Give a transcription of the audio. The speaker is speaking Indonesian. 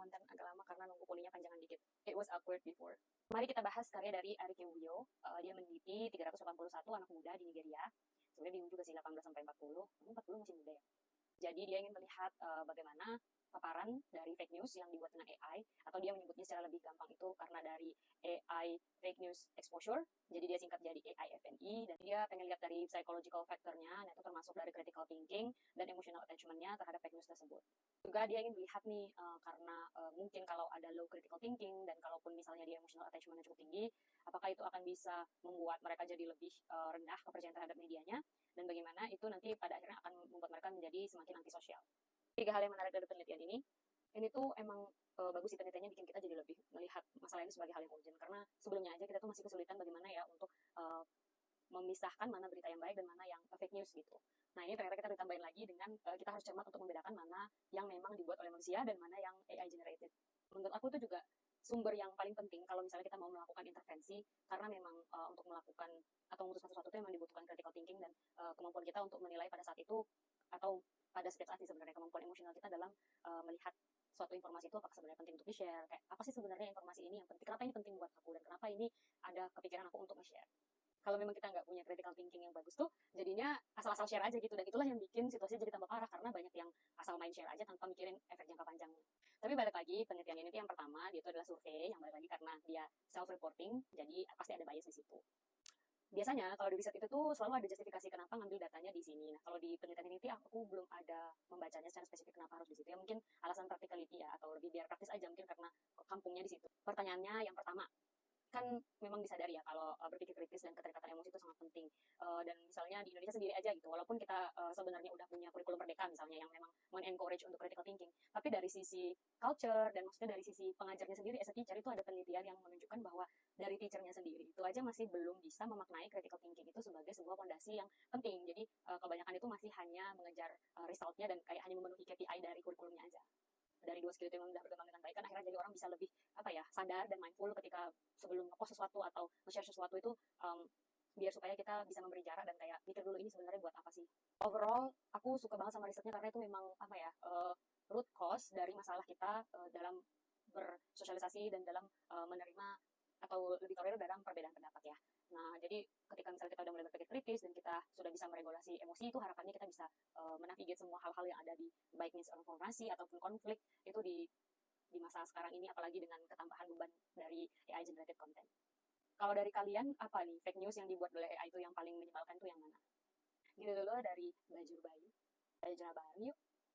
konten agak lama karena nunggu kuliahnya panjangan dikit. It was awkward before. Mari kita bahas karya dari Ari Kewuyo. Dia meneliti 381 anak muda di Nigeria. Sebenarnya bingung juga sih 18 sampai 40. 40 masih muda ya. Jadi dia ingin melihat bagaimana paparan dari fake news yang dibuat dengan AI, atau dia menyebutnya secara lebih gampang itu karena dari AI fake news exposure, jadi dia singkat jadi AIFNE, dan dia pengen lihat dari psychological factor-nya, itu termasuk dari critical thinking dan emotional attachment-nya terhadap fake news tersebut. Juga dia ingin melihat nih, karena mungkin kalau ada low critical thinking, dan kalaupun misalnya dia emotional attachment-nya cukup tinggi, apakah itu akan bisa membuat mereka jadi lebih rendah kepercayaan terhadap medianya, dan bagaimana itu nanti pada akhirnya akan membuat mereka menjadi semakin antisosial. 3 hal yang menarik dari penelitian ini tuh emang bagus sih, penelitiannya bikin kita jadi lebih melihat masalah ini sebagai hal yang urgent, karena sebelumnya aja kita tuh masih kesulitan bagaimana ya untuk memisahkan mana berita yang baik dan mana yang fake news gitu. Nah ini ternyata kita ditambahin lagi dengan kita harus cermat untuk membedakan mana yang memang dibuat oleh manusia dan mana yang AI generated. Menurut aku itu juga sumber yang paling penting kalau misalnya kita mau melakukan intervensi, karena memang untuk melakukan atau memutuskan sesuatu itu memang dibutuhkan critical thinking dan kemampuan kita untuk menilai pada saat itu, atau pada setiap saat sih sebenarnya kemampuan emosional kita dalam melihat suatu informasi itu apakah sebenarnya penting untuk di-share, kayak apa sih sebenarnya informasi ini yang penting, kenapa ini penting buat aku, dan kenapa ini ada kepikiran aku untuk nge-share. Kalau memang kita nggak punya critical thinking yang bagus tuh, jadinya asal-asal share aja gitu, dan itulah yang bikin situasinya jadi tambah parah, karena banyak yang asal main share aja tanpa mikirin efek jangka panjangnya. Tapi balik lagi, penelitian ini tuh yang pertama, dia itu adalah survei, yang balik lagi karena dia self-reporting, jadi pasti ada bias di situ. Biasanya kalau di riset itu tuh selalu ada justifikasi kenapa ngambil datanya di sini. Nah, kalau di penelitian ini aku belum ada membacanya secara spesifik kenapa harus di situ. Ya mungkin alasan practicality ya, atau lebih biar praktis aja mungkin karena kampungnya di situ. Pertanyaannya yang pertama, kan memang disadari ya kalau berpikir kritis dan keterikatan emosi itu sangat penting. Dan misalnya di Indonesia sendiri aja gitu, walaupun kita sebenarnya udah punya kurikulum merdeka misalnya yang memang men-encourage untuk critical thinking, tapi dari sisi culture dan maksudnya dari sisi pengajarnya sendiri as a teacher itu ada penelitian yang menunjukkan bahwa dari teachernya sendiri itu aja masih belum bisa memaknai critical thinking itu sebagai sebuah fondasi yang penting. Jadi kebanyakan itu masih hanya mengejar resultnya dan kayak hanya memenuhi KPI dari kurikulumnya aja. Dari 2 skill itu yang udah berkembang dengan baik kan akhirnya jadi orang bisa lebih sadar dan mindful ketika sebelum nge-post sesuatu atau nge-share sesuatu itu, biar supaya kita bisa memberi jarak dan kayak mikir dulu ini sebenarnya buat apa sih. Overall aku suka banget sama risetnya karena itu memang root cause dari masalah kita dalam bersosialisasi dan dalam menerima atau lebih toleran dalam perbedaan pendapat ya. Nah, jadi ketika misalnya kita udah mulai berpikir kritis dan kita sudah bisa meregulasi emosi, itu harapannya kita bisa menavigate semua hal-hal yang ada di baik misinformasi ataupun konflik itu di masa sekarang ini, apalagi dengan ketambahan beban dari AI generated content. Kalau dari kalian apa nih fake news yang dibuat oleh AI itu yang paling menyebalkan tuh yang mana? Gitu dulu dari Bajur Bayu. Belajar bareng yuk.